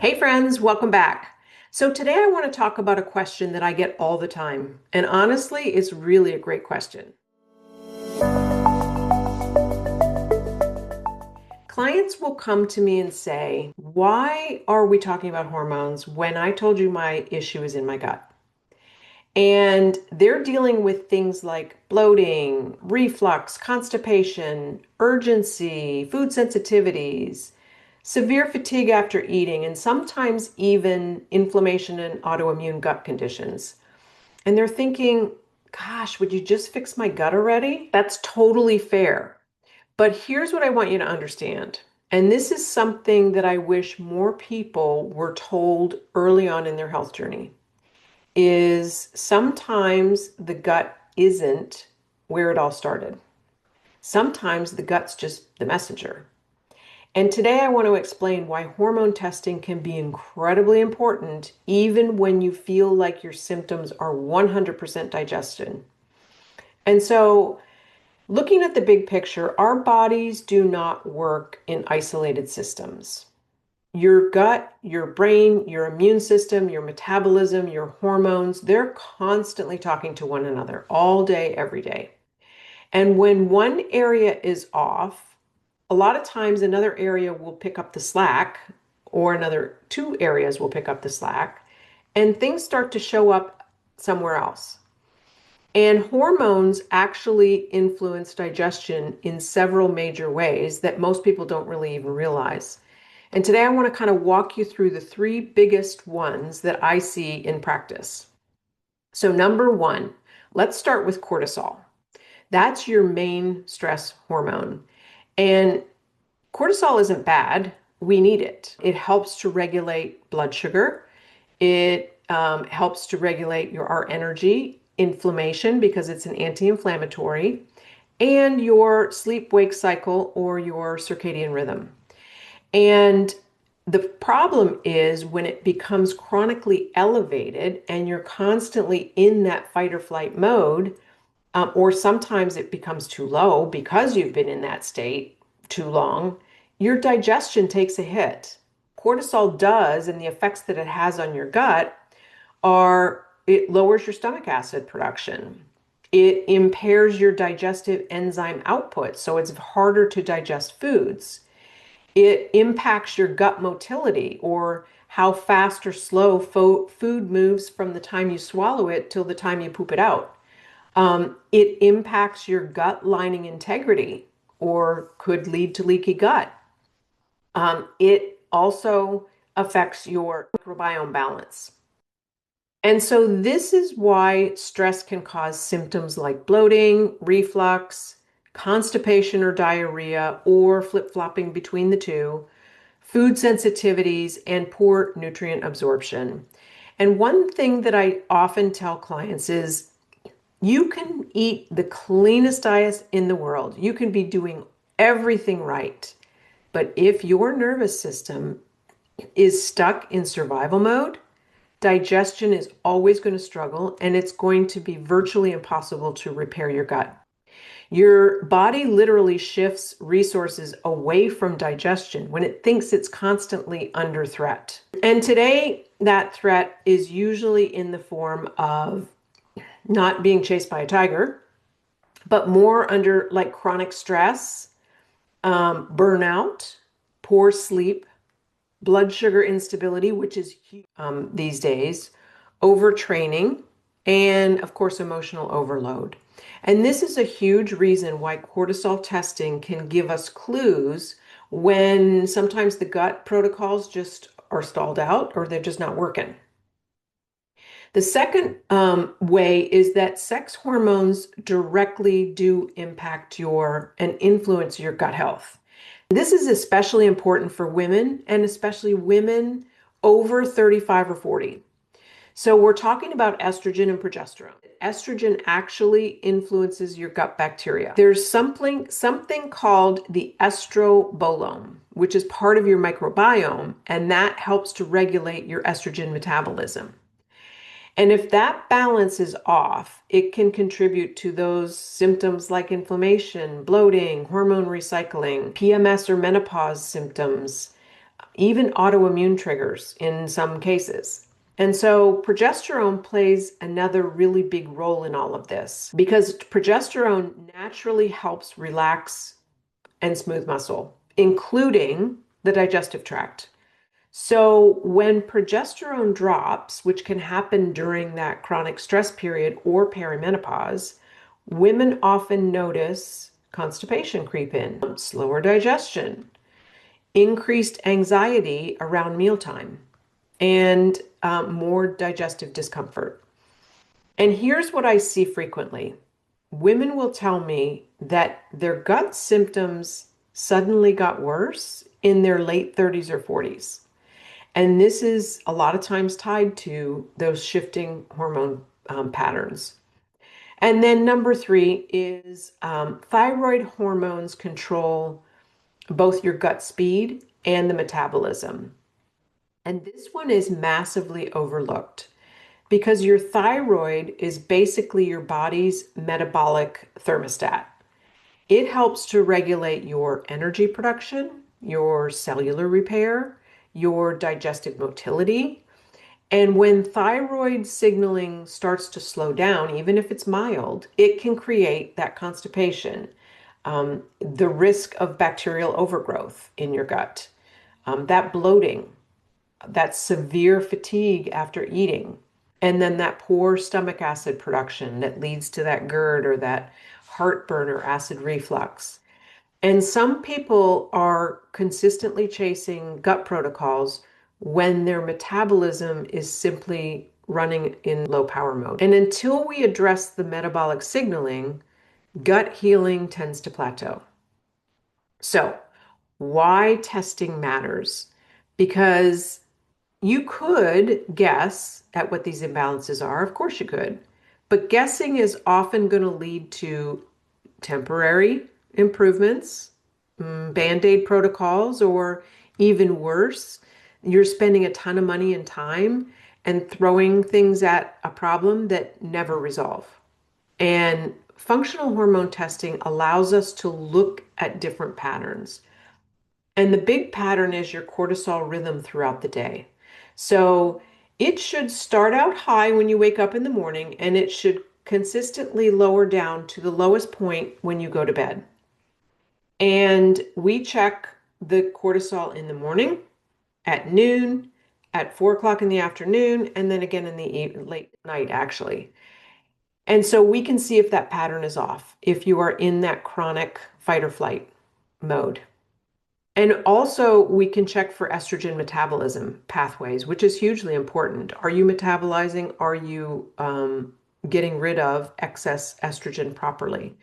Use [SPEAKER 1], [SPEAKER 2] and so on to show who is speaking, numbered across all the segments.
[SPEAKER 1] Hey friends, welcome back. So today I want to talk about a question that I get all the time. And honestly, it's really a great question. Clients will come to me and say, why are we talking about hormones when I told you my issue is in my gut? And they're dealing with things like bloating, reflux, constipation, urgency, food sensitivities, severe fatigue after eating, and sometimes even inflammation and autoimmune gut conditions. And they're thinking, gosh, would you just fix my gut already? That's totally fair. But here's what I want you to understand. And this is something that I wish more people were told early on in their health journey is sometimes the gut isn't where it all started. Sometimes the gut's just the messenger. And today I want to explain why hormone testing can be incredibly important even when you feel like your symptoms are 100% digestion. And so, looking at the big picture, our bodies do not work in isolated systems. Your gut, your brain, your immune system, your metabolism, your hormones, they're constantly talking to one another all day, every day. And when one area is off, a lot of times another area will pick up the slack, or another two areas will pick up the slack, and things start to show up somewhere else. And hormones actually influence digestion in several major ways that most people don't really even realize. And today I want to kind of walk you through the three biggest ones that I see in practice. So, number one, let's start with cortisol. That's your main stress hormone. And cortisol isn't bad. We need it. It helps to regulate blood sugar. It helps to regulate our energy, inflammation, because it's an anti-inflammatory, and your sleep-wake cycle or your circadian rhythm. And the problem is when it becomes chronically elevated and you're constantly in that fight or flight mode, or sometimes it becomes too low because you've been in that state too long, your digestion takes a hit. Cortisol does, and the effects that it has on your gut are it lowers your stomach acid production. It impairs your digestive enzyme output, so it's harder to digest foods. It impacts your gut motility, or how fast or slow food moves from the time you swallow it till the time you poop it out. It impacts your gut lining integrity, or could lead to leaky gut. It also affects your microbiome balance. And so this is why stress can cause symptoms like bloating, reflux, constipation or diarrhea, or flip-flopping between the two, food sensitivities, and poor nutrient absorption. And one thing that I often tell clients is you can eat the cleanest diet in the world. You can be doing everything right. But if your nervous system is stuck in survival mode, digestion is always going to struggle, and it's going to be virtually impossible to repair your gut. Your body literally shifts resources away from digestion when it thinks it's constantly under threat. And today, that threat is usually in the form of not being chased by a tiger, but more under like chronic stress, burnout, poor sleep, blood sugar instability, which is huge these days, overtraining, and of course, emotional overload. And this is a huge reason why cortisol testing can give us clues when sometimes the gut protocols just are stalled out or they're just not working. The second way is that sex hormones directly do impact and influence your gut health. This is especially important for women, and especially women over 35 or 40. So we're talking about estrogen and progesterone. Estrogen actually influences your gut bacteria. There's something called the estrobolome, which is part of your microbiome, and that helps to regulate your estrogen metabolism. And if that balance is off, it can contribute to those symptoms like inflammation, bloating, hormone recycling, PMS or menopause symptoms, even autoimmune triggers in some cases. And so progesterone plays another really big role in all of this because progesterone naturally helps relax and smooth muscle, including the digestive tract. So when progesterone drops, which can happen during that chronic stress period or perimenopause, women often notice constipation creep in, slower digestion, increased anxiety around mealtime, and more digestive discomfort. And here's what I see frequently. Women will tell me that their gut symptoms suddenly got worse in their late 30s or 40s. And this is a lot of times tied to those shifting hormone patterns. And then number three is thyroid hormones control both your gut speed and the metabolism. And this one is massively overlooked because your thyroid is basically your body's metabolic thermostat. It helps to regulate your energy production, your cellular repair, your digestive motility. And when thyroid signaling starts to slow down, even if it's mild, it can create that constipation, the risk of bacterial overgrowth in your gut, that bloating, that severe fatigue after eating, and then that poor stomach acid production that leads to that GERD or that heartburn or acid reflux. And some people are consistently chasing gut protocols when their metabolism is simply running in low power mode. And until we address the metabolic signaling, gut healing tends to plateau. So, why testing matters? Because you could guess at what these imbalances are. Of course, you could. But guessing is often going to lead to temporary improvements, band-aid protocols, or even worse, you're spending a ton of money and time and throwing things at a problem that never resolve. And functional hormone testing allows us to look at different patterns. And the big pattern is your cortisol rhythm throughout the day. So it should start out high when you wake up in the morning, and it should consistently lower down to the lowest point when you go to bed. And we check the cortisol in the morning, at noon, at 4 o'clock in the afternoon, and then again in the late night, actually. And so we can see if that pattern is off, if you are in that chronic fight or flight mode. And also, we can check for estrogen metabolism pathways, which is hugely important. Are you metabolizing? Are you getting rid of excess estrogen properly?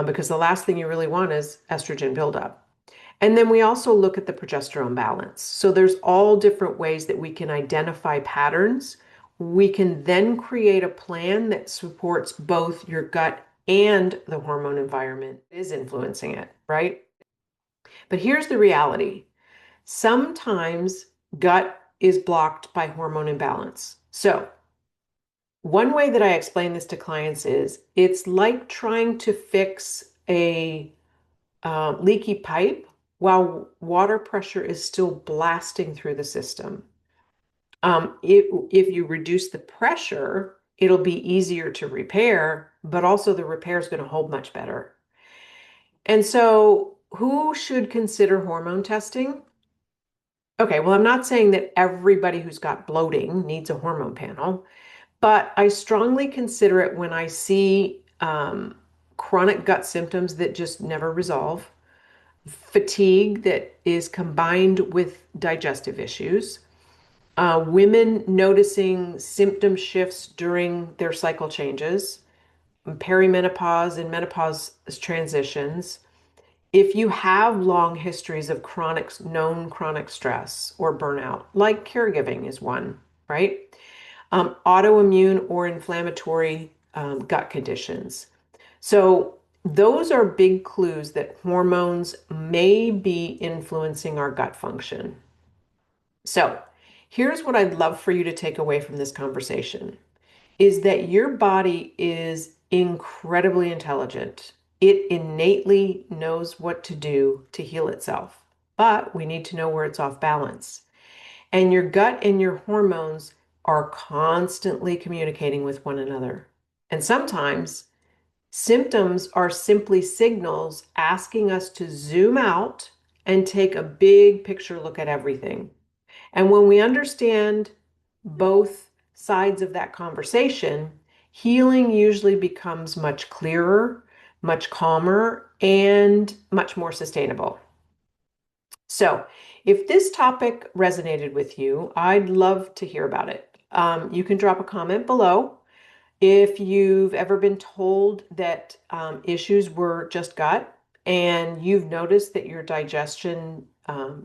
[SPEAKER 1] Because the last thing you really want is estrogen buildup. And then we also look at the progesterone balance. So there's all different ways that we can identify patterns. We can then create a plan that supports both your gut and the hormone environment is influencing it, right? But here's the reality. Sometimes gut is blocked by hormone imbalance. So one way that I explain this to clients is it's like trying to fix a leaky pipe while water pressure is still blasting through the system. If you reduce the pressure, it'll be easier to repair, but also the repair is going to hold much better. And so, who should consider hormone testing? Okay, well, I'm not saying that everybody who's got bloating needs a hormone panel, but I strongly consider it when I see chronic gut symptoms that just never resolve, fatigue that is combined with digestive issues, women noticing symptom shifts during their cycle changes, perimenopause and menopause transitions. If you have long histories of known chronic stress or burnout, like caregiving is one, right? Autoimmune or inflammatory gut conditions. So those are big clues that hormones may be influencing our gut function. So here's what I'd love for you to take away from this conversation is that your body is incredibly intelligent. It innately knows what to do to heal itself. but we need to know where it's off balance. And your gut and your hormones are constantly communicating with one another. And sometimes symptoms are simply signals asking us to zoom out and take a big picture look at everything. And when we understand both sides of that conversation, healing usually becomes much clearer, much calmer, and much more sustainable. So, if this topic resonated with you, I'd love to hear about it. You can drop a comment below. If you've ever been told that issues were just gut and you've noticed that your digestion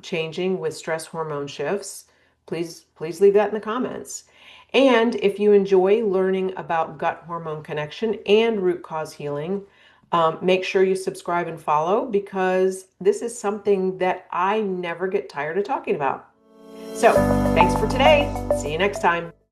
[SPEAKER 1] changing with stress hormone shifts, please leave that in the comments. And if you enjoy learning about gut hormone connection and root cause healing, make sure you subscribe and follow because this is something that I never get tired of talking about. So, thanks for today. See you next time.